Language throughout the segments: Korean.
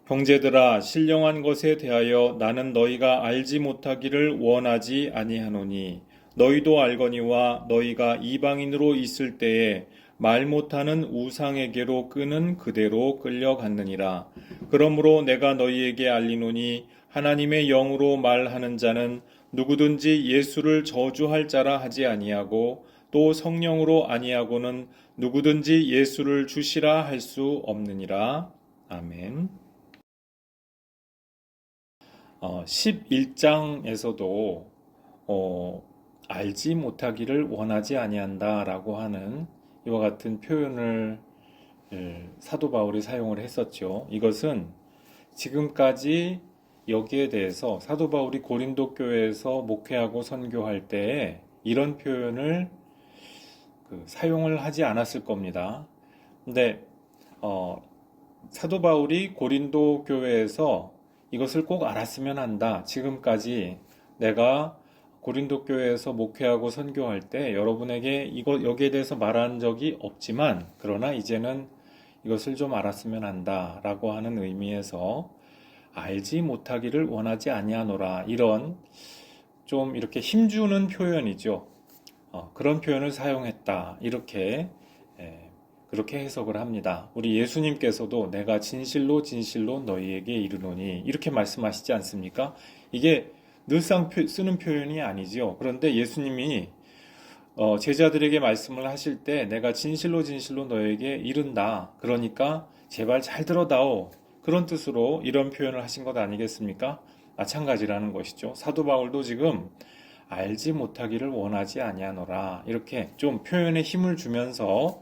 형제들아, 신령한 것에 대하여 나는 너희가 알지 못하기를 원하지 아니하노니 너희도 알거니와 너희가 이방인으로 있을 때에 말 못하는 우상에게로 끄는 그대로 끌려갔느니라. 그러므로 내가 너희에게 알리노니 하나님의 영으로 말하는 자는 누구든지 예수를 저주할 자라 하지 아니하고 또 성령으로 아니하고는 누구든지 예수를 주시라 할 수 없느니라. 아멘. 11장에서도 알지 못하기를 원하지 아니한다라고 하는 이와 같은 표현을 사도 바울이 사용을 했었죠. 이것은 지금까지 여기에 대해서 사도 바울이 고린도 교회에서 목회하고 선교할 때에 이런 표현을 사용을 하지 않았을 겁니다. 근데 사도 바울이 고린도 교회에서 이것을 꼭 알았으면 한다. 지금까지 내가 고린도 교회에서 목회하고 선교할 때 여러분에게 여기에 대해서 말한 적이 없지만 그러나 이제는 이것을 좀 알았으면 한다라고 하는 의미에서 알지 못하기를 원하지 아니하노라, 이런 좀 이렇게 힘주는 표현이죠. 그런 표현을 사용했다. 이렇게 그렇게 해석을 합니다. 우리 예수님께서도 내가 진실로 진실로 너희에게 이르노니 이렇게 말씀하시지 않습니까? 이게 늘상 쓰는 표현이 아니죠. 그런데 예수님이 제자들에게 말씀을 하실 때 내가 진실로 진실로 너에게 이른다. 그러니까 제발 잘 들어다오. 그런 뜻으로 이런 표현을 하신 것 아니겠습니까? 마찬가지라는 것이죠. 사도 바울도 지금 알지 못하기를 원하지 아니하노라, 이렇게 좀 표현에 힘을 주면서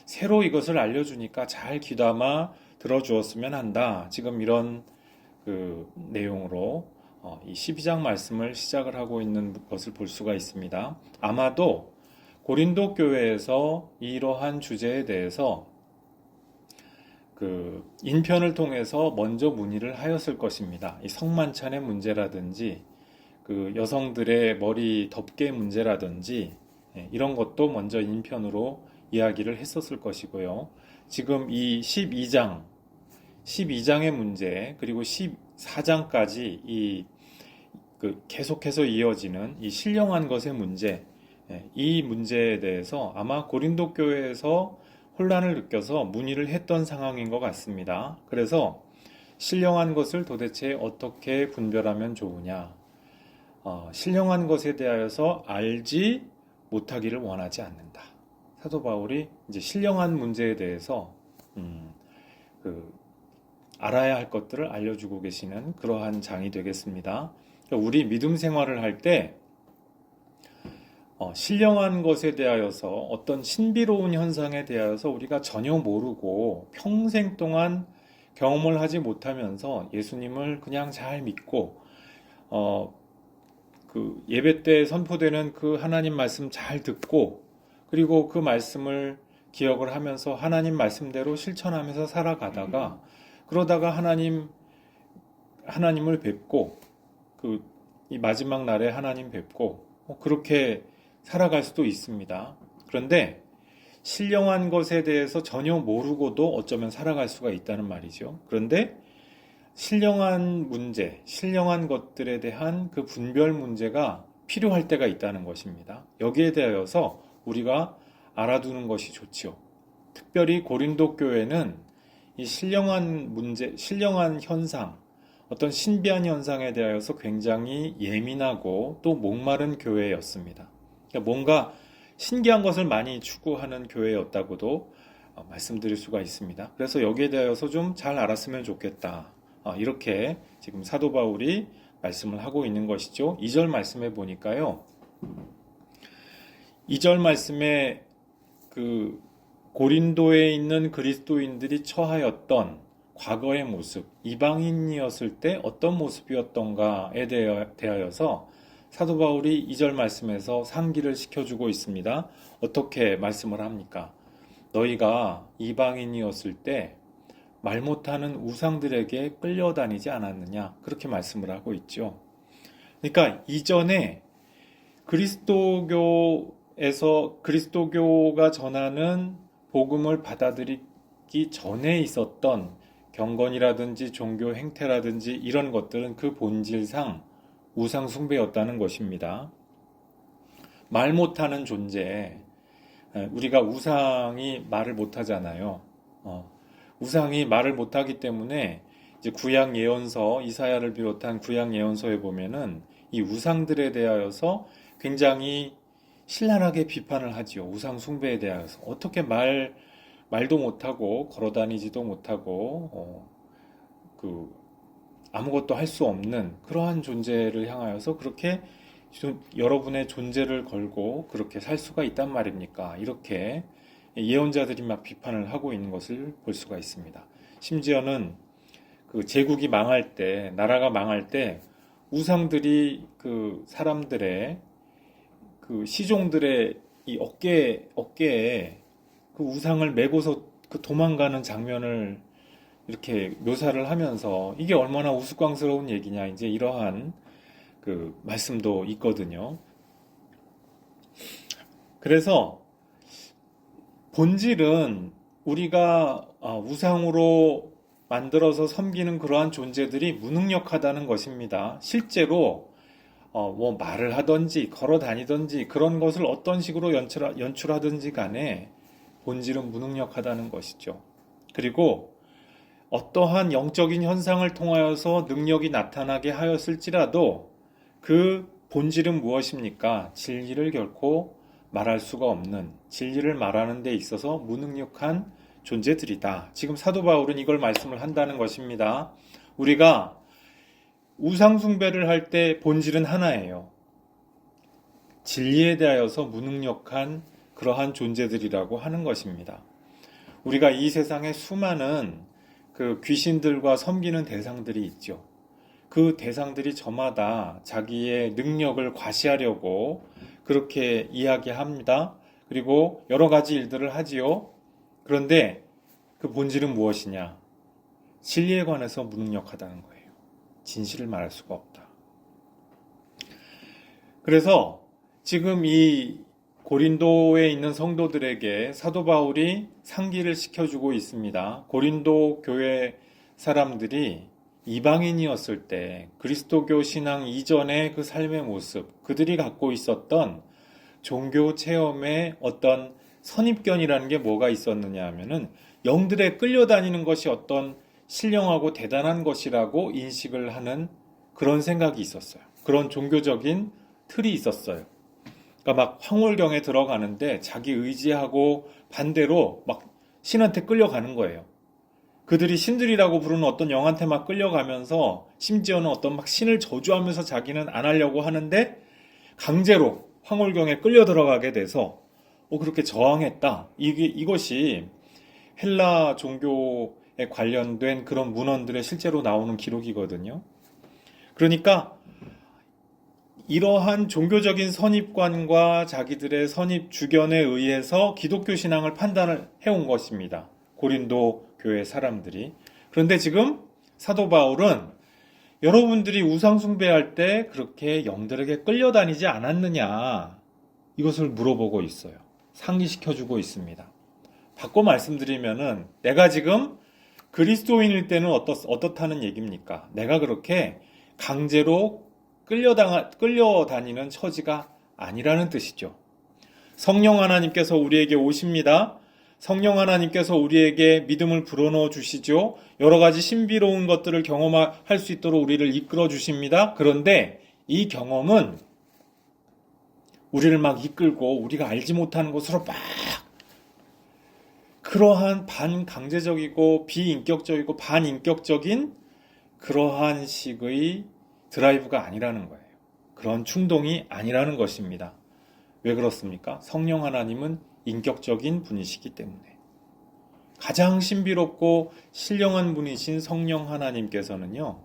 새로 이것을 알려주니까 잘 귀담아 들어주었으면 한다. 지금 이런 내용으로 이 12장 말씀을 시작을 하고 있는 것을 볼 수가 있습니다. 아마도 고린도 교회에서 이러한 주제에 대해서 인편을 통해서 먼저 문의를 하였을 것입니다. 이 성만찬의 문제라든지 여성들의 머리 덮개 문제라든지 이런 것도 먼저 인편으로 이야기를 했었을 것이고요. 지금 이 12장의 문제, 그리고 14장까지 계속해서 이어지는 이 신령한 것의 문제, 이 문제에 대해서 아마 고린도 교회에서 혼란을 느껴서 문의를 했던 상황인 것 같습니다. 그래서 신령한 것을 도대체 어떻게 분별하면 좋으냐, 신령한 것에 대하여서 알지 못하기를 원하지 않는다. 사도 바울이 이제 신령한 문제에 대해서 알아야 할 것들을 알려주고 계시는 그러한 장이 되겠습니다. 우리 믿음 생활을 할 때 신령한 것에 대하여서 어떤 신비로운 현상에 대하여서 우리가 전혀 모르고 평생 동안 경험을 하지 못하면서 예수님을 그냥 잘 믿고 예배 때 선포되는 그 하나님 말씀 잘 듣고 그리고 그 말씀을 기억을 하면서 하나님 말씀대로 실천하면서 살아가다가 그러다가 하나님을 뵙고 이 마지막 날에 하나님 뵙고 그렇게 살아갈 수도 있습니다. 그런데 신령한 것에 대해서 전혀 모르고도 어쩌면 살아갈 수가 있다는 말이죠. 그런데 신령한 문제, 신령한 것들에 대한 그 분별 문제가 필요할 때가 있다는 것입니다. 여기에 대하여서 우리가 알아두는 것이 좋죠. 특별히 고린도 교회는 이 신령한 문제, 신령한 현상, 어떤 신비한 현상에 대하여서 굉장히 예민하고 또 목마른 교회였습니다. 그러니까 뭔가 신기한 것을 많이 추구하는 교회였다고도 말씀드릴 수가 있습니다. 그래서 여기에 대하여서 좀 잘 알았으면 좋겠다. 이렇게 지금 사도 바울이 말씀을 하고 있는 것이죠. 2절 말씀에 보니까요. 2절 말씀에 고린도에 있는 그리스도인들이 처하였던 과거의 모습, 이방인이었을 때 어떤 모습이었던가에 대하여서 사도 바울이 2절 말씀에서 상기를 시켜주고 있습니다. 어떻게 말씀을 합니까? 너희가 이방인이었을 때 말 못하는 우상들에게 끌려다니지 않았느냐, 그렇게 말씀을 하고 있죠. 그러니까 이전에 그리스도교가 전하는 복음을 받아들이기 전에 있었던 경건이라든지 종교 행태라든지 이런 것들은 그 본질상 우상 숭배였다는 것입니다. 말 못하는 존재, 우리가 우상이 말을 못하잖아요. 우상이 말을 못하기 때문에 이제 구약 예언서 이사야를 비롯한 구약 예언서에 보면은 이 우상들에 대하여서 굉장히 신랄하게 비판을 하지요. 우상 숭배에 대하여서 어떻게 말도 못하고 걸어다니지도 못하고 아무것도 할 수 없는 그러한 존재를 향하여서 그렇게 여러분의 존재를 걸고 그렇게 살 수가 있단 말입니까? 이렇게 예언자들이 막 비판을 하고 있는 것을 볼 수가 있습니다. 심지어는 그 제국이 망할 때, 나라가 망할 때 우상들이 그 사람들의 그 시종들의 이 어깨에 그 우상을 메고서 그 도망가는 장면을 이렇게 묘사를 하면서 이게 얼마나 우스꽝스러운 얘기냐, 이제 이러한 그 말씀도 있거든요. 그래서 본질은 우리가 우상으로 만들어서 섬기는 그러한 존재들이 무능력하다는 것입니다. 실제로 뭐 말을 하든지 걸어 다니든지 그런 것을 어떤 식으로 연출하든지 간에 본질은 무능력하다는 것이죠. 그리고 어떠한 영적인 현상을 통하여서 능력이 나타나게 하였을지라도 그 본질은 무엇입니까? 진리를 결코 말할 수가 없는, 진리를 말하는 데 있어서 무능력한 존재들이다. 지금 사도 바울은 이걸 말씀을 한다는 것입니다. 우리가 우상 숭배를 할 때 본질은 하나예요. 진리에 대하여서 무능력한 그러한 존재들이라고 하는 것입니다. 우리가 이 세상에 수많은 그 귀신들과 섬기는 대상들이 있죠. 그 대상들이 저마다 자기의 능력을 과시하려고 그렇게 이야기합니다. 그리고 여러 가지 일들을 하지요. 그런데 그 본질은 무엇이냐? 진리에 관해서 무능력하다는 거예요. 진실을 말할 수가 없다. 그래서 지금 이 고린도에 있는 성도들에게 사도 바울이 상기를 시켜주고 있습니다. 고린도 교회 사람들이 이방인이었을 때 그리스도교 신앙 이전의 그 삶의 모습, 그들이 갖고 있었던 종교 체험의 어떤 선입견이라는 게 뭐가 있었느냐 하면은 영들에 끌려다니는 것이 어떤 신령하고 대단한 것이라고 인식을 하는 그런 생각이 있었어요. 그런 종교적인 틀이 있었어요. 그러니까 막 황홀경에 들어가는데 자기 의지하고 반대로 막 신한테 끌려가는 거예요. 그들이 신들이라고 부르는 어떤 영한테 막 끌려가면서 심지어는 어떤 막 신을 저주하면서 자기는 안 하려고 하는데 강제로 황홀경에 끌려 들어가게 돼서 그렇게 저항했다. 이것이 헬라 종교에 관련된 그런 문헌들에 실제로 나오는 기록이거든요. 그러니까 이러한 종교적인 선입관과 자기들의 선입 주견에 의해서 기독교 신앙을 판단을 해온 것입니다. 고린도 교회 사람들이. 그런데 지금 사도 바울은 여러분들이 우상 숭배할 때 그렇게 영들에게 끌려다니지 않았느냐, 이것을 물어보고 있어요. 상기시켜주고 있습니다. 바꿔 말씀드리면은 내가 지금 그리스도인일 때는 어떻다는 얘기입니까? 내가 그렇게 강제로 끌려다니는 처지가 아니라는 뜻이죠. 성령 하나님께서 우리에게 오십니다. 성령 하나님께서 우리에게 믿음을 불어넣어 주시죠. 여러 가지 신비로운 것들을 경험할 수 있도록 우리를 이끌어 주십니다. 그런데 이 경험은 우리를 막 이끌고 우리가 알지 못하는 곳으로 막 그러한 반강제적이고 비인격적이고 반인격적인 그러한 식의 드라이브가 아니라는 거예요. 그런 충동이 아니라는 것입니다. 왜 그렇습니까? 성령 하나님은 인격적인 분이시기 때문에. 가장 신비롭고 신령한 분이신 성령 하나님께서는요,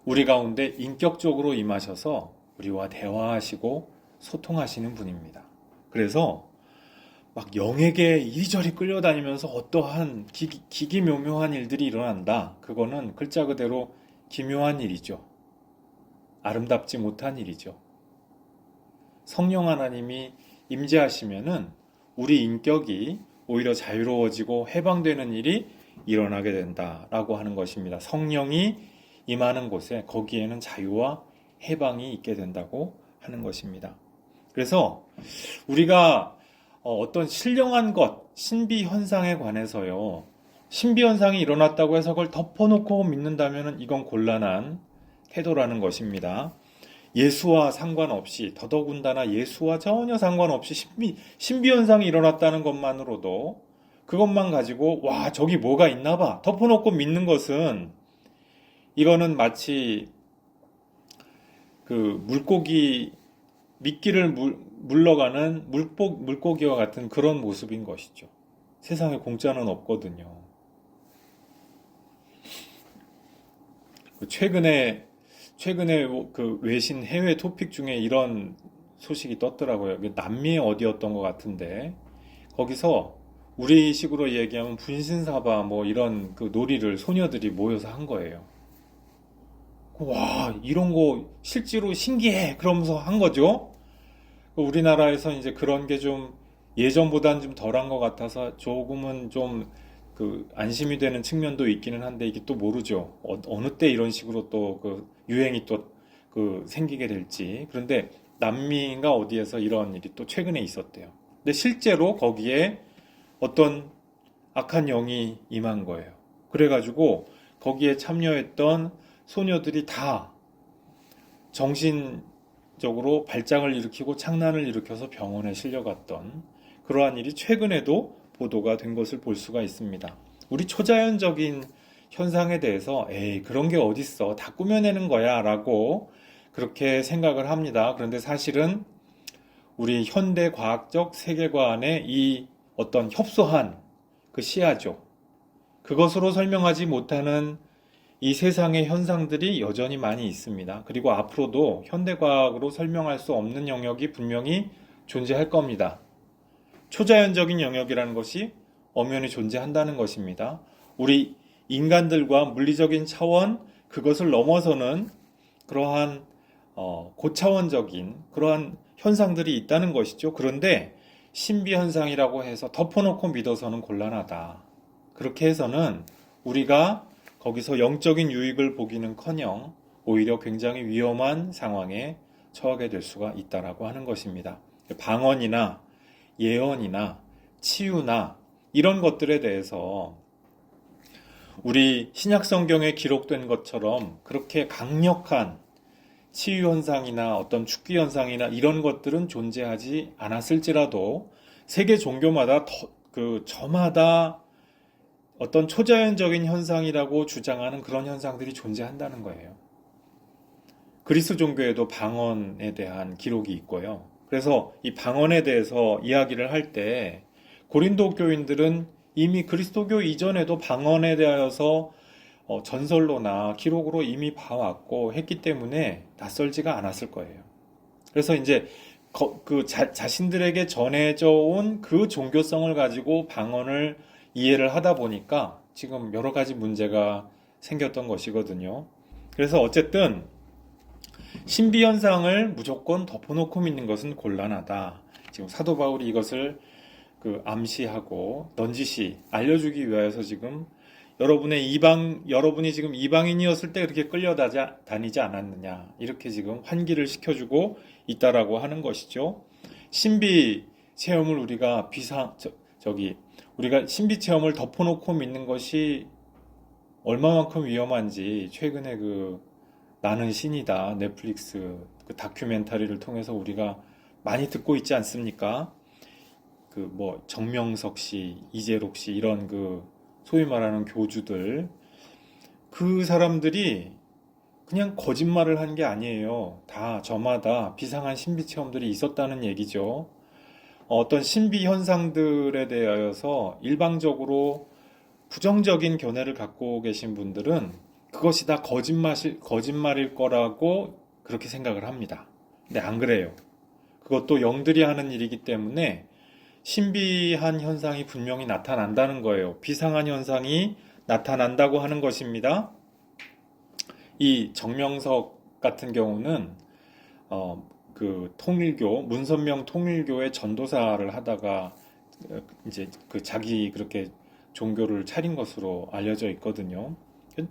우리 가운데 인격적으로 임하셔서 우리와 대화하시고 소통하시는 분입니다. 그래서 막 영에게 이리저리 끌려다니면서 어떠한 기기묘묘한 일들이 일어난다. 그거는 글자 그대로 기묘한 일이죠. 아름답지 못한 일이죠. 성령 하나님이 임재하시면은 우리 인격이 오히려 자유로워지고 해방되는 일이 일어나게 된다라고 하는 것입니다. 성령이 임하는 곳에 거기에는 자유와 해방이 있게 된다고 하는 것입니다. 그래서 우리가 어떤 신령한 것, 신비 현상에 관해서요, 신비 현상이 일어났다고 해서 그걸 덮어놓고 믿는다면 이건 곤란한 태도라는 것입니다. 예수와 상관없이, 더더군다나 예수와 전혀 상관없이 신비 현상이 일어났다는 것만으로도 그것만 가지고 와, 저기 뭐가 있나 봐 덮어놓고 믿는 것은, 이거는 마치 그 물고기, 미끼를 물러가는 물고기와 같은 그런 모습인 것이죠. 세상에 공짜는 없거든요. 최근에 그 외신 해외 토픽 중에 이런 소식이 떴더라고요. 남미의 어디였던 것 같은데, 거기서 우리식으로 얘기하면 분신사바 뭐 이런 그 놀이를 소녀들이 모여서 한 거예요. 와, 이런 거 실제로 신기해! 그러면서 한 거죠. 우리나라에서 이제 그런 게 좀 예전보다는 좀 덜한 것 같아서 조금은 좀 그 안심이 되는 측면도 있기는 한데, 이게 또 모르죠. 어느 때 이런 식으로 또 그 유행이 또 그 생기게 될지. 그런데 남미인가 어디에서 이런 일이 또 최근에 있었대요. 근데 실제로 거기에 어떤 악한 영이 임한 거예요. 그래가지고 거기에 참여했던 소녀들이 다 정신적으로 발작을 일으키고 창난을 일으켜서 병원에 실려갔던 그러한 일이 최근에도 보도가 된 것을 볼 수가 있습니다. 우리 초자연적인 현상에 대해서 에이, 그런 게 어딨어, 다 꾸며내는 거야 라고 그렇게 생각을 합니다. 그런데 사실은 우리 현대 과학적 세계관의 이 어떤 협소한 그 시야죠. 그것으로 설명하지 못하는 이 세상의 현상들이 여전히 많이 있습니다. 그리고 앞으로도 현대과학으로 설명할 수 없는 영역이 분명히 존재할 겁니다. 초자연적인 영역이라는 것이 엄연히 존재한다는 것입니다. 우리 인간들과 물리적인 차원, 그것을 넘어서는 그러한 고차원적인 그러한 현상들이 있다는 것이죠. 그런데 신비현상이라고 해서 덮어놓고 믿어서는 곤란하다. 그렇게 해서는 우리가 거기서 영적인 유익을 보기는커녕 오히려 굉장히 위험한 상황에 처하게 될 수가 있다라고 하는 것입니다. 방언이나 예언이나 치유나 이런 것들에 대해서 우리 신약 성경에 기록된 것처럼 그렇게 강력한 치유 현상이나 어떤 축기 현상이나 이런 것들은 존재하지 않았을지라도 세계 종교마다 저마다 어떤 초자연적인 현상이라고 주장하는 그런 현상들이 존재한다는 거예요. 그리스 종교에도 방언에 대한 기록이 있고요. 그래서 이 방언에 대해서 이야기를 할 때 고린도 교인들은 이미 그리스도교 이전에도 방언에 대하여서 전설로나 기록으로 이미 봐왔고 했기 때문에 낯설지가 않았을 거예요. 그래서 이제 자신들에게 전해져 온 그 종교성을 가지고 방언을 이해를 하다 보니까 지금 여러 가지 문제가 생겼던 것이거든요. 그래서 어쨌든 신비 현상을 무조건 덮어놓고 믿는 것은 곤란하다. 지금 사도 바울이 이것을 암시하고 넌지시 알려주기 위해서 지금 여러분이 지금 이방인이었을 때 그렇게 끌려다니지 않았느냐, 이렇게 지금 환기를 시켜주고 있다라고 하는 것이죠. 신비 체험을 우리가 신비 체험을 덮어놓고 믿는 것이 얼마만큼 위험한지 최근에 나는 신이다 넷플릭스 그 다큐멘터리를 통해서 우리가 많이 듣고 있지 않습니까? 정명석 씨, 이재록 씨 이런 소위 말하는 교주들, 그 사람들이 그냥 거짓말을 한 게 아니에요. 다 저마다 비상한 신비 체험들이 있었다는 얘기죠. 어떤 신비 현상들에 대하여서 일방적으로 부정적인 견해를 갖고 계신 분들은 그것이 다 거짓말일 거라고 그렇게 생각을 합니다. 근데 안 그래요. 그것도 영들이 하는 일이기 때문에 신비한 현상이 분명히 나타난다는 거예요. 비상한 현상이 나타난다고 하는 것입니다. 이 정명석 같은 경우는 문선명 통일교의 전도사를 하다가 이제 그 자기 그렇게 종교를 차린 것으로 알려져 있거든요.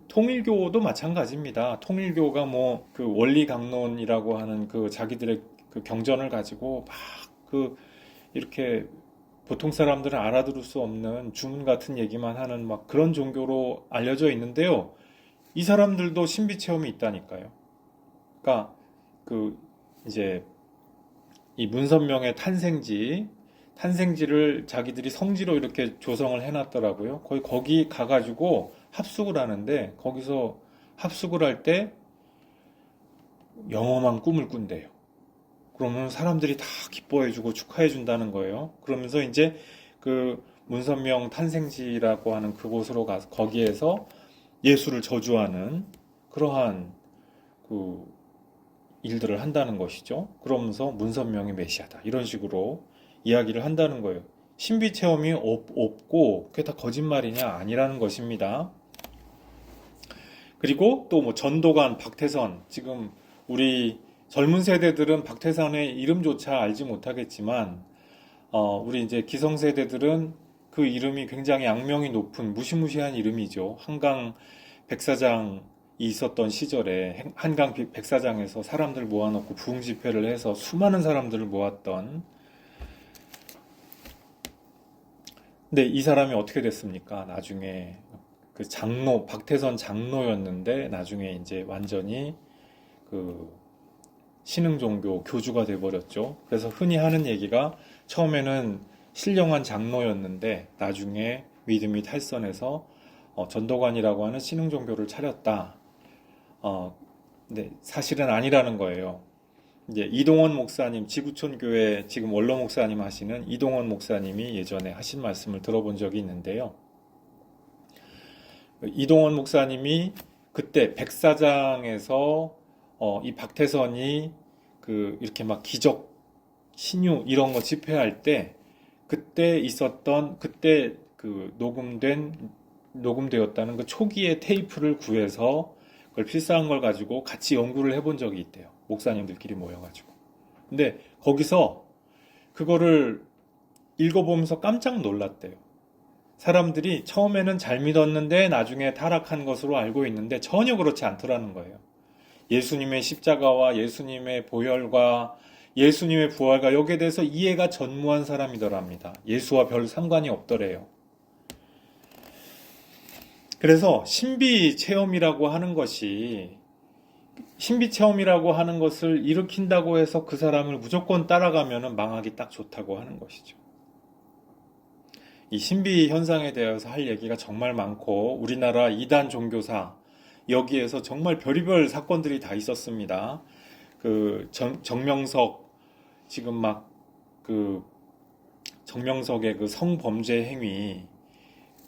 통일교도 마찬가지입니다. 통일교가 뭐 그 원리 강론이라고 하는 그 자기들의 그 경전을 가지고 막 그 이렇게 보통 사람들은 알아들을 수 없는 주문 같은 얘기만 하는 막 그런 종교로 알려져 있는데요. 이 사람들도 신비 체험이 있다니까요. 그러니까 그 이제 이 문선명의 탄생지를 자기들이 성지로 이렇게 조성을 해놨더라고요. 거기 가가지고 합숙을 하는데 거기서 합숙을 할 때 영험한 꿈을 꾼대요. 그러면 사람들이 다 기뻐해주고 축하해준다는 거예요. 그러면서 이제 그 문선명 탄생지라고 하는 그곳으로 가서 거기에서 예수를 저주하는 그러한 그 일들을 한다는 것이죠. 그러면서 문선명이 메시아다. 이런 식으로 이야기를 한다는 거예요. 신비 체험이 없고 그게 다 거짓말이냐? 아니라는 것입니다. 그리고 또 뭐 전도관, 박태선, 지금 우리 젊은 세대들은 박태선의 이름조차 알지 못하겠지만, 우리 이제 기성세대들은 그 이름이 굉장히 악명이 높은 무시무시한 이름이죠. 한강 백사장이 있었던 시절에 한강 백사장에서 사람들 모아놓고 부흥 집회를 해서 수많은 사람들을 모았던. 근데 이 사람이 어떻게 됐습니까? 나중에 그 장로, 박태선 장로였는데 나중에 이제 완전히 그 신흥종교 교주가 돼버렸죠. 그래서 흔히 하는 얘기가 처음에는 신령한 장로였는데 나중에 믿음이 탈선해서 전도관이라고 하는 신흥종교를 차렸다. 근데 사실은 아니라는 거예요. 이제 이동원 목사님, 지구촌 교회 지금 원로 목사님 하시는 이동원 목사님이 예전에 하신 말씀을 들어본 적이 있는데요. 이동원 목사님이 그때 백사장에서 이 박태선이 그 이렇게 막 기적, 신유 이런 거 집회할 때 그때 그 녹음되었다는 그 초기의 테이프를 구해서 그걸 필사한 걸 가지고 같이 연구를 해본 적이 있대요. 목사님들끼리 모여가지고. 근데 거기서 그거를 읽어보면서 깜짝 놀랐대요. 사람들이 처음에는 잘 믿었는데 나중에 타락한 것으로 알고 있는데 전혀 그렇지 않더라는 거예요. 예수님의 십자가와 예수님의 보혈과 예수님의 부활과 여기에 대해서 이해가 전무한 사람이더랍니다. 예수와 별 상관이 없더래요. 그래서 신비 체험이라고 하는 것을 일으킨다고 해서 그 사람을 무조건 따라가면 망하기 딱 좋다고 하는 것이죠. 이 신비 현상에 대해서 할 얘기가 정말 많고 우리나라 이단 종교사 여기에서 정말 별의별 사건들이 다 있었습니다. 그 정명석 지금 막 그 정명석의 그 성범죄 행위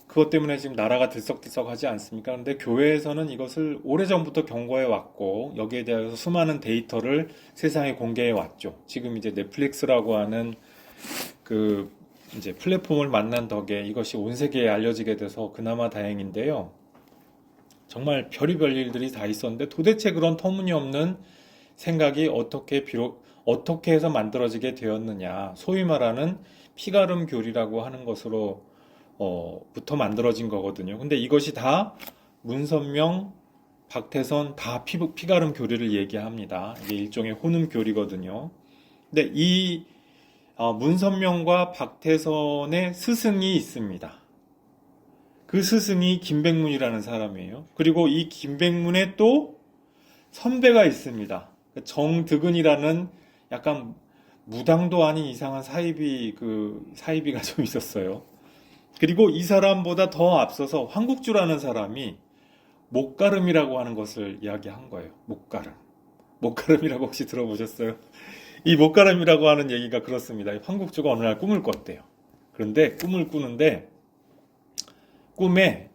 그것 때문에 지금 나라가 들썩들썩하지 않습니까? 그런데 교회에서는 이것을 오래전부터 경고해 왔고 여기에 대해서 수많은 데이터를 세상에 공개해 왔죠. 지금 이제 넷플릭스라고 하는 그 이제 플랫폼을 만난 덕에 이것이 온 세계에 알려지게 돼서 그나마 다행인데요. 정말 별의별 일들이 다 있었는데 도대체 그런 터무니없는 생각이 어떻게 해서 만들어지게 되었느냐. 소위 말하는 피가름 교리라고 하는 것으로 부터 만들어진 거거든요. 근데 이것이 다 문선명, 박태선 다 피가름 교리를 얘기합니다. 이게 일종의 혼음 교리거든요. 근데 이 문선명과 박태선의 스승이 있습니다. 그 스승이 김백문이라는 사람이에요. 그리고 이 김백문의 또 선배가 있습니다. 정득은이라는 약간 무당도 아닌 이상한 사이비가 좀 있었어요. 그리고 이 사람보다 더 앞서서 황국주라는 사람이 목가름이라고 하는 것을 이야기한 거예요. 목가름이라고 혹시 들어보셨어요? 이 목가름이라고 하는 얘기가 그렇습니다. 황국주가 어느 날 꿈을 꿨대요. 그런데 꿈을 꾸는데 꿈에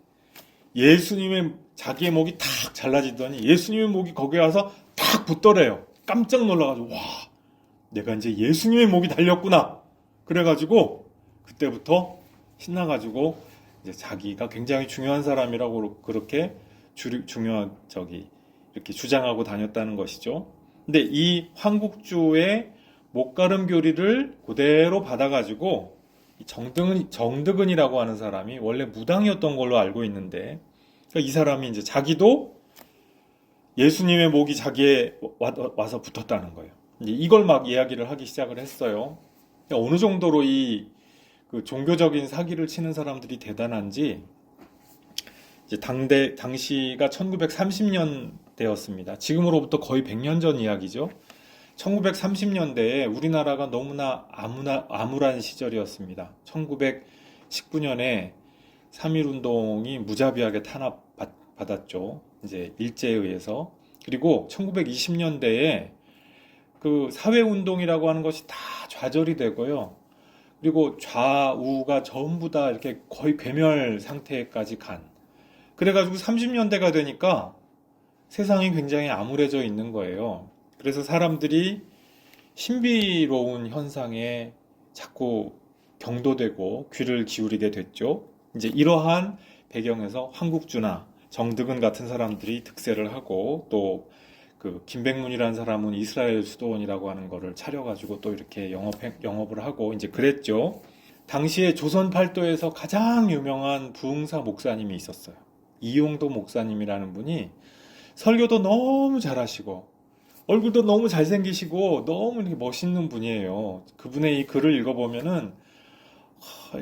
예수님의 자기의 목이 탁 잘라지더니 예수님의 목이 거기에 와서 탁 붙더래요. 깜짝 놀라가지고 와 내가 이제 예수님의 목이 달렸구나. 그래가지고 그때부터 신나가지고 이제 자기가 굉장히 중요한 사람이라고 그렇게 이렇게 주장하고 다녔다는 것이죠. 근데 이 황국주의 목가름 교리를 그대로 받아가지고 정드근이라고 하는 사람이 원래 무당이었던 걸로 알고 있는데, 그러니까 이 사람이 이제 자기도 예수님의 목이 자기에 와서 붙었다는 거예요. 이제 이걸 막 이야기를 하기 시작을 했어요. 그러니까 어느 정도로 그 종교적인 사기를 치는 사람들이 대단한지, 이제 당시가 1930년대였습니다. 지금으로부터 거의 100년 전 이야기죠. 1930년대에 우리나라가 너무나 암울한 시절이었습니다. 1919년에 3.1운동이 무자비하게 탄압받았죠. 이제 일제에 의해서. 그리고 1920년대에 그 사회운동이라고 하는 것이 다 좌절이 되고요. 그리고 좌우가 전부 다 이렇게 거의 괴멸 상태까지 간. 그래가지고 30년대가 되니까 세상이 굉장히 암울해져 있는 거예요. 그래서 사람들이 신비로운 현상에 자꾸 경도되고 귀를 기울이게 됐죠. 이제 이러한 배경에서 황국주나 정득은 같은 사람들이 득세를 하고, 또 그 김백문이라는 사람은 이스라엘 수도원이라고 하는 거를 차려가지고 또 이렇게 영업을 하고 이제 그랬죠. 당시에 조선 팔도에서 가장 유명한 부흥사 목사님이 있었어요. 이용도 목사님이라는 분이 설교도 너무 잘하시고 얼굴도 너무 잘생기시고 너무 이렇게 멋있는 분이에요. 그분의 이 글을 읽어보면은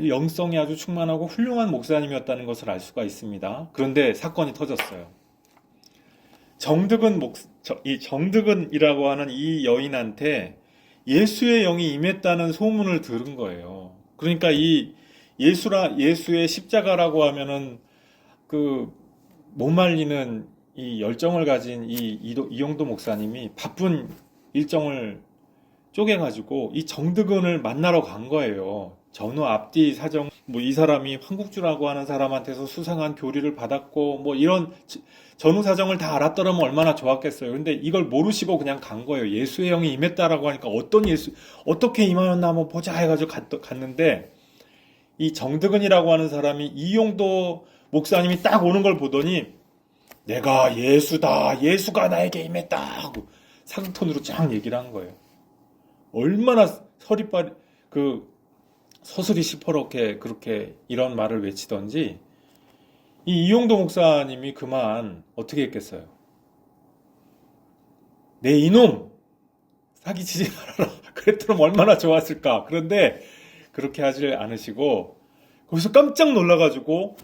영성이 아주 충만하고 훌륭한 목사님이었다는 것을 알 수가 있습니다. 그런데 사건이 터졌어요. 이 정득은이라고 하는 이 여인한테 예수의 영이 임했다는 소문을 들은 거예요. 그러니까 이 예수의 십자가라고 하면은 그 못 말리는 이 열정을 가진 이용도 목사님이 바쁜 일정을 쪼개가지고 이 정득은을 만나러 간 거예요. 전후 앞뒤 사정, 뭐 이 사람이 황국주라고 하는 사람한테서 수상한 교리를 받았고, 뭐 이런 전후 사정을 다 알았더라면 얼마나 좋았겠어요. 근데 이걸 모르시고 그냥 간 거예요. 예수의 영이 임했다라고 하니까 어떻게 임하였나 한번 보자 해가지고 갔는데, 이 정득은이라고 하는 사람이 이용도 목사님이 딱 오는 걸 보더니, 내가 예수다, 예수가 나에게 임했다 하고 사극톤으로 쫙 얘기를 한 거예요. 얼마나 서슬이 시퍼렇게 그렇게 이런 말을 외치던지, 이 이용도 목사님이 그만 어떻게 했겠어요? 내 이놈! 사기치지 말아라. 그랬더니 얼마나 좋았을까. 그런데 그렇게 하질 않으시고 거기서 깜짝 놀라가지고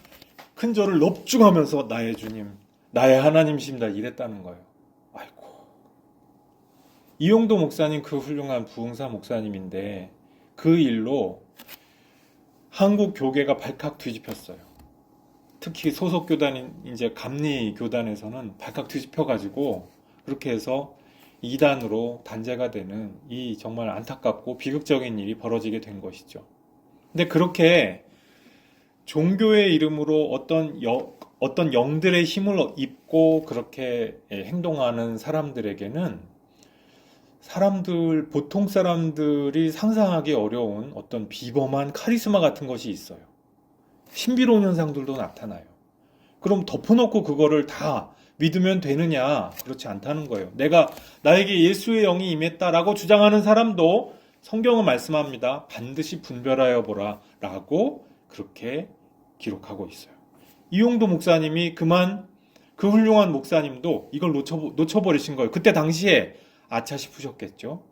큰 절을 넙죽하면서 나의 주님, 나의 하나님이십니다 이랬다는 거예요. 아이고. 이용도 목사님 그 훌륭한 부흥사 목사님인데 그 일로 한국 교계가 발칵 뒤집혔어요. 특히 소속 교단인 이제 감리 교단에서는 발칵 뒤집혀가지고 그렇게 해서 이단으로 단죄가 되는 이 정말 안타깝고 비극적인 일이 벌어지게 된 것이죠. 근데 그렇게 종교의 이름으로 어떤 영들의 힘을 입고 그렇게 행동하는 사람들에게는 보통 사람들이 상상하기 어려운 어떤 비범한 카리스마 같은 것이 있어요. 신비로운 현상들도 나타나요. 그럼 덮어놓고 그거를 다 믿으면 되느냐? 그렇지 않다는 거예요. 나에게 예수의 영이 임했다라고 주장하는 사람도 성경은 말씀합니다. 반드시 분별하여 보라 라고 그렇게 기록하고 있어요. 이용도 목사님이 그 훌륭한 목사님도 이걸 놓쳐버리신 거예요. 그때 당시에 아차 싶으셨겠죠.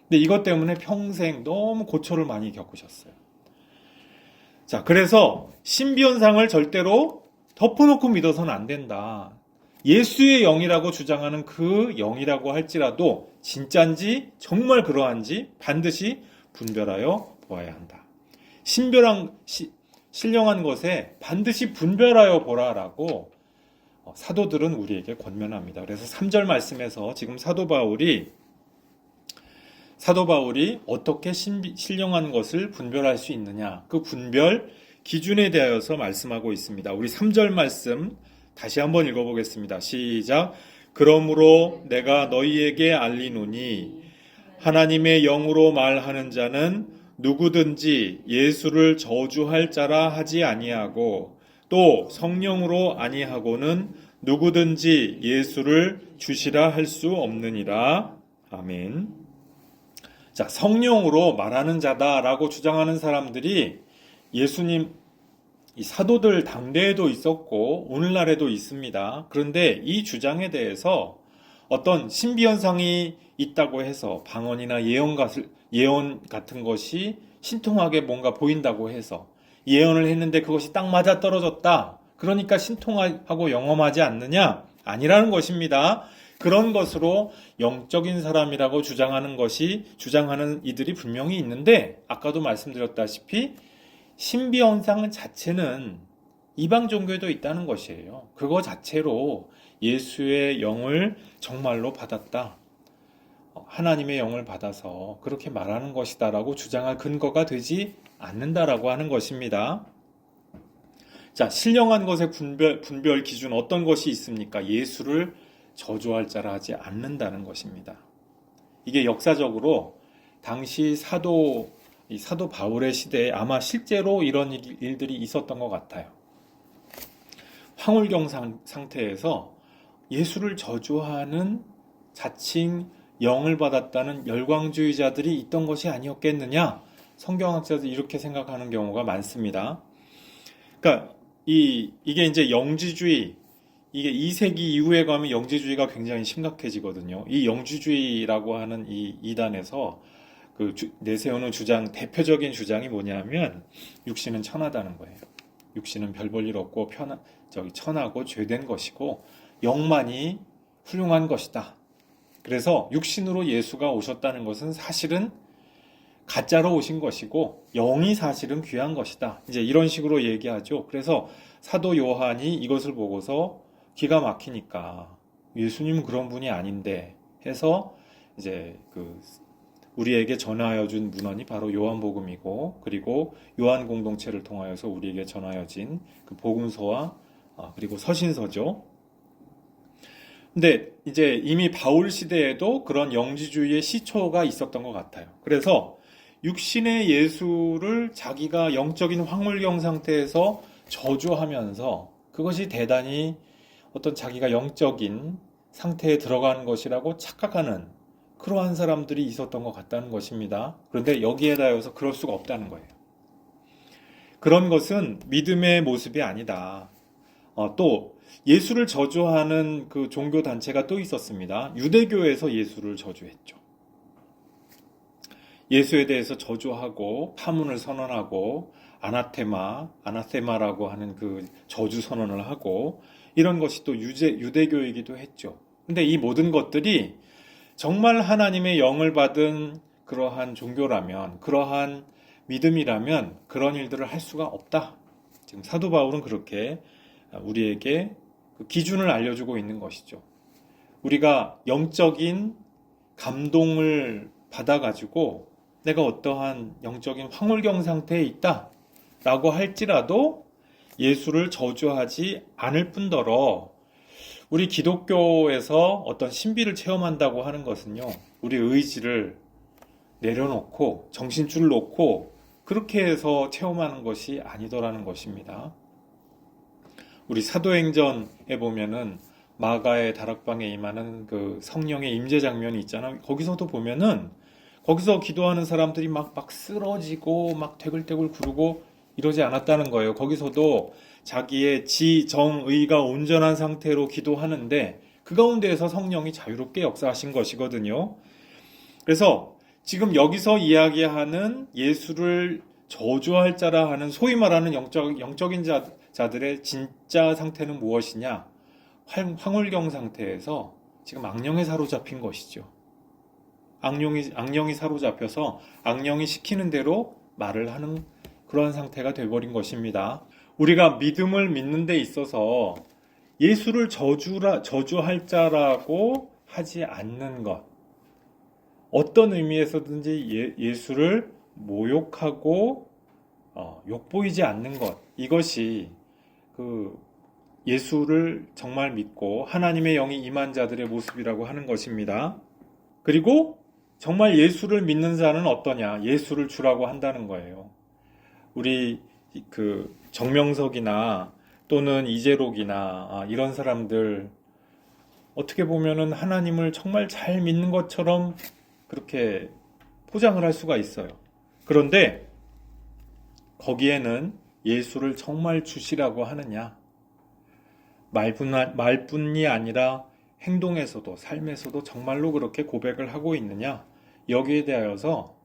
근데 이것 때문에 평생 너무 고초를 많이 겪으셨어요. 자, 그래서 신비현상을 절대로 덮어놓고 믿어서는 안 된다. 예수의 영이라고 주장하는 그 영이라고 할지라도 진짜인지 정말 그러한지 반드시 분별하여 보아야 한다. 신령한 것에 반드시 분별하여 보라라고 사도들은 우리에게 권면합니다. 그래서 3절 말씀에서 지금 사도 바울이 어떻게 신령한 것을 분별할 수 있느냐, 그 분별 기준에 대하여서 말씀하고 있습니다. 우리 3절 말씀 다시 한번 읽어보겠습니다. 시작. 그러므로 내가 너희에게 알리노니 하나님의 영으로 말하는 자는 누구든지 예수를 저주할 자라 하지 아니하고 또 성령으로 아니하고는 누구든지 예수를 주시라 할 수 없느니라. 아멘. 자, 성령으로 말하는 자다라고 주장하는 사람들이 예수님 이 사도들 당대에도 있었고 오늘날에도 있습니다. 그런데 이 주장에 대해서 어떤 신비현상이 있다고 해서 방언이나 예언 같은 것이 신통하게 뭔가 보인다고 해서 예언을 했는데 그것이 딱 맞아 떨어졌다. 그러니까 신통하고 영험하지 않느냐? 아니라는 것입니다. 그런 것으로 영적인 사람이라고 주장하는 이들이 분명히 있는데 아까도 말씀드렸다시피 신비현상 자체는 이방 종교에도 있다는 것이에요. 그거 자체로 예수의 영을 정말로 받았다. 하나님의 영을 받아서 그렇게 말하는 것이다라고 주장할 근거가 되지 않는다라고 하는 것입니다. 자, 신령한 것의 분별 기준 어떤 것이 있습니까? 예수를 저주할 자라 하지 않는다는 것입니다. 이게 역사적으로 당시 사도 바울의 시대에 아마 실제로 이런 일들이 있었던 것 같아요. 황홀경 상태에서 예수를 저주하는 자칭 영을 받았다는 열광주의자들이 있던 것이 아니었겠느냐? 성경학자들이 이렇게 생각하는 경우가 많습니다. 그러니까 이게 이제 영지주의, 이게 2세기 이후에 가면 영지주의가 굉장히 심각해지거든요. 이 영지주의라고 하는 이 이단에서 내세우는 대표적인 주장이 뭐냐면 육신은 천하다는 거예요. 육신은 별 볼 일 없고 천하고 죄된 것이고 영만이 훌륭한 것이다. 그래서 육신으로 예수가 오셨다는 것은 사실은 가짜로 오신 것이고 영이 사실은 귀한 것이다. 이제 이런 식으로 얘기하죠. 그래서 사도 요한이 이것을 보고서 기가 막히니까 예수님은 그런 분이 아닌데 해서 이제 우리에게 전하여 준 문헌이 바로 요한복음이고 그리고 요한 공동체를 통하여서 우리에게 전하여진 그 복음서와 그리고 서신서죠. 근데 이제 이미 바울 시대에도 그런 영지주의의 시초가 있었던 것 같아요. 그래서 육신의 예수를 자기가 영적인 황홀경 상태에서 저주하면서 그것이 대단히 어떤 자기가 영적인 상태에 들어가는 것이라고 착각하는 그러한 사람들이 있었던 것 같다는 것입니다. 그런데 여기에 대해서 그럴 수가 없다는 거예요. 그런 것은 믿음의 모습이 아니다. 또 예수를 저주하는 그 종교 단체가 또 있었습니다. 유대교에서 예수를 저주했죠. 예수에 대해서 저주하고 파문을 선언하고 아나테마라고 하는 그 저주 선언을 하고 이런 것이 또 유대교이기도 했죠. 근데 이 모든 것들이 정말 하나님의 영을 받은 그러한 종교라면, 그러한 믿음이라면 그런 일들을 할 수가 없다. 지금 사도 바울은 그렇게 우리에게 그 기준을 알려주고 있는 것이죠. 우리가 영적인 감동을 받아가지고 내가 어떠한 영적인 황홀경 상태에 있다 라고 할지라도 예수를 저주하지 않을 뿐더러 우리 기독교에서 어떤 신비를 체험한다고 하는 것은요, 우리 의지를 내려놓고 정신줄을 놓고 그렇게 해서 체험하는 것이 아니더라는 것입니다. 우리 사도행전에 보면은 마가의 다락방에 임하는 그 성령의 임재 장면이 있잖아요. 거기서도 보면은 거기서 기도하는 사람들이 막 쓰러지고 막 대굴대굴 구르고 이러지 않았다는 거예요. 거기서도 자기의 정의가 온전한 상태로 기도하는데 그 가운데에서 성령이 자유롭게 역사하신 것이거든요. 그래서 지금 여기서 이야기하는 예수를 저주할 자라 하는 소위 말하는 영적인 자들의 진짜 상태는 무엇이냐? 황홀경 상태에서 지금 악령에 사로잡힌 것이죠. 악령이 사로잡혀서 악령이 시키는 대로 말을 하는 그런 상태가 되어버린 것입니다. 우리가 믿음을 믿는 데 있어서 예수를 저주할 자라고 하지 않는 것, 어떤 의미에서든지 예수를 모욕하고 욕보이지 않는 것, 이것이 예수를 정말 믿고 하나님의 영이 임한 자들의 모습이라고 하는 것입니다. 그리고 정말 예수를 믿는 자는 어떠냐? 예수를 주라고 한다는 거예요. 우리 정명석이나 또는 이재록이나 이런 사람들 어떻게 보면은 하나님을 정말 잘 믿는 것처럼 그렇게 포장을 할 수가 있어요. 그런데 거기에는 예수를 정말 주시라고 하느냐? 말뿐이 아니라 행동에서도 삶에서도 정말로 그렇게 고백을 하고 있느냐? 여기에 대하여서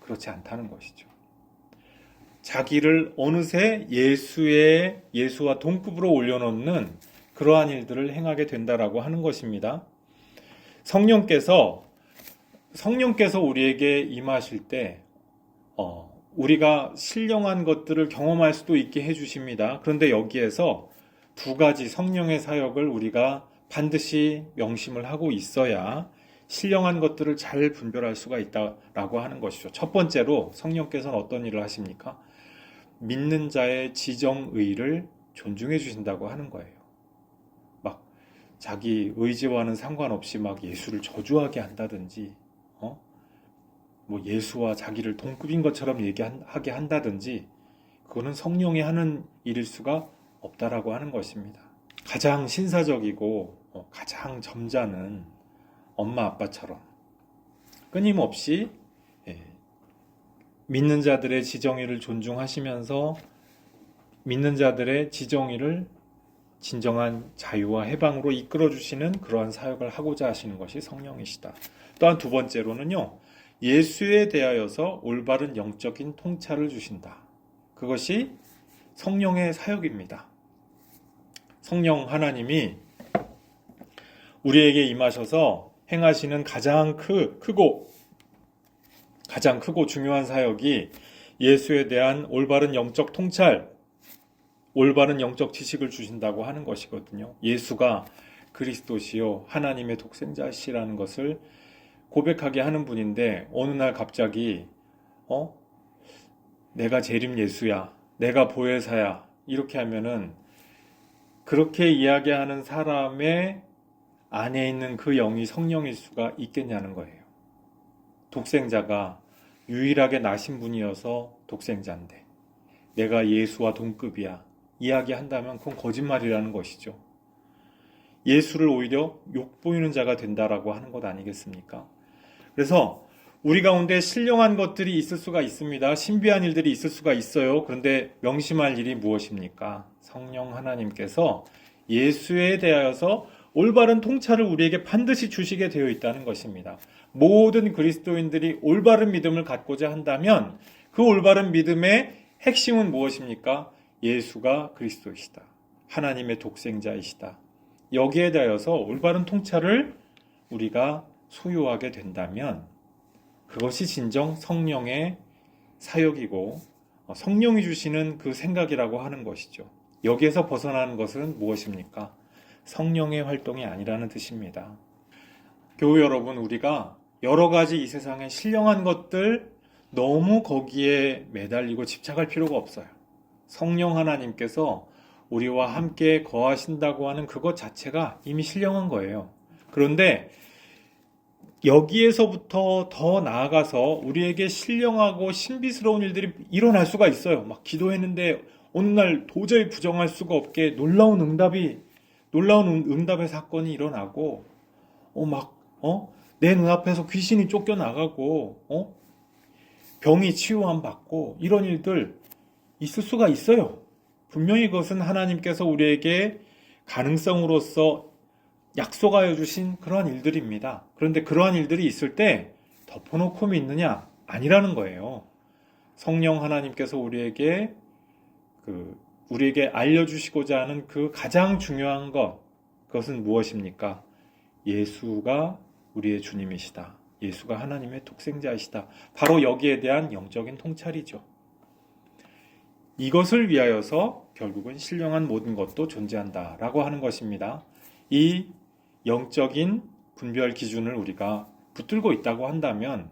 그렇지 않다는 것이죠. 자기를 어느새 예수와 동급으로 올려놓는 그러한 일들을 행하게 된다라고 하는 것입니다. 성령께서 우리에게 임하실 때 우리가 신령한 것들을 경험할 수도 있게 해주십니다. 그런데 여기에서 두 가지 성령의 사역을 우리가 반드시 명심을 하고 있어야 신령한 것들을 잘 분별할 수가 있다라고 하는 것이죠. 첫 번째로 성령께서는 어떤 일을 하십니까? 믿는 자의 지정의를 존중해 주신다고 하는 거예요. 막 자기 의지와는 상관없이 막 예수를 저주하게 한다든지 뭐 예수와 자기를 동급인 것처럼 얘기하게 한다든지 그거는 성령이 하는 일일 수가 없다라고 하는 것입니다. 가장 신사적이고 가장 점잖은 엄마 아빠처럼 끊임없이 믿는 자들의 지정의를 존중하시면서 믿는 자들의 지정의를 진정한 자유와 해방으로 이끌어주시는 그러한 사역을 하고자 하시는 것이 성령이시다. 또한 두 번째로는요, 예수에 대하여서 올바른 영적인 통찰을 주신다. 그것이 성령의 사역입니다. 성령 하나님이 우리에게 임하셔서 행하시는 가장 크고 중요한 사역이 예수에 대한 올바른 영적 통찰, 올바른 영적 지식을 주신다고 하는 것이거든요. 예수가 그리스도시요 하나님의 독생자시라는 것을 고백하게 하는 분인데 어느 날 갑자기 내가 재림 예수야, 내가 보혜사야 이렇게 하면은 그렇게 이야기하는 사람의 안에 있는 그 영이 성령일 수가 있겠냐는 거예요. 독생자가 유일하게 나신 분이어서 독생자인데 내가 예수와 동급이야 이야기한다면 그건 거짓말이라는 것이죠. 예수를 오히려 욕보이는 자가 된다라고 하는 것 아니겠습니까? 그래서 우리 가운데 신령한 것들이 있을 수가 있습니다. 신비한 일들이 있을 수가 있어요. 그런데 명심할 일이 무엇입니까? 성령 하나님께서 예수에 대하여서 올바른 통찰을 우리에게 반드시 주시게 되어 있다는 것입니다. 모든 그리스도인들이 올바른 믿음을 갖고자 한다면 그 올바른 믿음의 핵심은 무엇입니까? 예수가 그리스도이시다. 하나님의 독생자이시다. 여기에 대하여서 올바른 통찰을 우리가 소유하게 된다면 그것이 진정 성령의 사역이고 성령이 주시는 그 생각이라고 하는 것이죠. 여기에서 벗어나는 것은 무엇입니까? 성령의 활동이 아니라는 뜻입니다. 교우 여러분, 우리가 여러 가지 이 세상에 신령한 것들 너무 거기에 매달리고 집착할 필요가 없어요. 성령 하나님께서 우리와 함께 거하신다고 하는 그것 자체가 이미 신령한 거예요. 그런데 여기에서부터 더 나아가서 우리에게 신령하고 신비스러운 일들이 일어날 수가 있어요. 막 기도했는데 어느 날 도저히 부정할 수가 없게 놀라운 응답의 사건이 일어나고 내 눈앞에서 귀신이 쫓겨나가고 병이 치유함 받고 이런 일들 있을 수가 있어요. 분명히 그것은 하나님께서 우리에게 가능성으로서 약속하여 주신 그러한 일들입니다. 그런데 그러한 일들이 있을 때 덮어놓고 믿느냐? 아니라는 거예요. 성령 하나님께서 우리에게 알려주시고자 하는 그 가장 중요한 것, 그것은 무엇입니까? 예수가 우리의 주님이시다. 예수가 하나님의 독생자이시다. 바로 여기에 대한 영적인 통찰이죠. 이것을 위하여서 결국은 신령한 모든 것도 존재한다라고 하는 것입니다. 이 영적인 분별 기준을 우리가 붙들고 있다고 한다면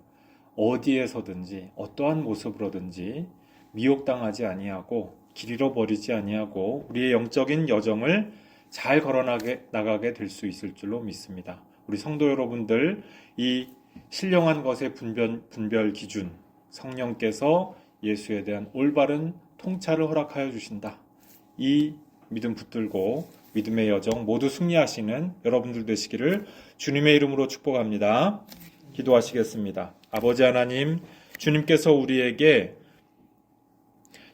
어디에서든지 어떠한 모습으로든지 미혹당하지 아니하고 길 잃어버리지 아니하고 우리의 영적인 여정을 잘 걸어나가게 될 수 있을 줄로 믿습니다. 우리 성도 여러분들, 이 신령한 것의 분별 기준, 성령께서 예수에 대한 올바른 통찰을 허락하여 주신다. 이 믿음 붙들고 믿음의 여정 모두 승리하시는 여러분들 되시기를 주님의 이름으로 축복합니다. 기도하시겠습니다. 아버지 하나님, 주님께서 우리에게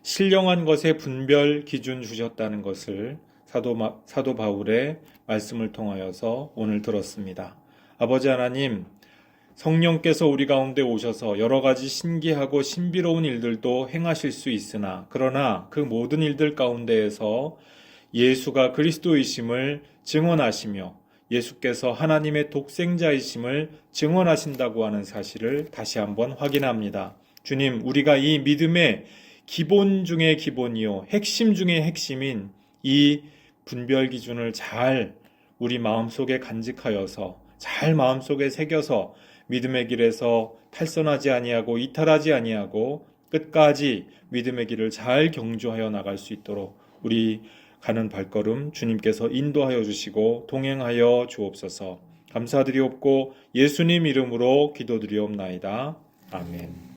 신령한 것의 분별 기준 주셨다는 것을 사도 바울의 말씀을 통하여서 오늘 들었습니다. 아버지 하나님, 성령께서 우리 가운데 오셔서 여러 가지 신기하고 신비로운 일들도 행하실 수 있으나, 그러나 그 모든 일들 가운데에서 예수가 그리스도이심을 증언하시며 예수께서 하나님의 독생자이심을 증언하신다고 하는 사실을 다시 한번 확인합니다. 주님, 우리가 이 믿음의 기본 중의 기본이요, 핵심 중의 핵심인 이 분별 기준을 잘 우리 마음속에 간직하여서 잘 마음속에 새겨서 믿음의 길에서 탈선하지 아니하고 이탈하지 아니하고 끝까지 믿음의 길을 잘 경주하여 나갈 수 있도록 우리 가는 발걸음 주님께서 인도하여 주시고 동행하여 주옵소서. 감사드리옵고 예수님 이름으로 기도드리옵나이다. 아멘.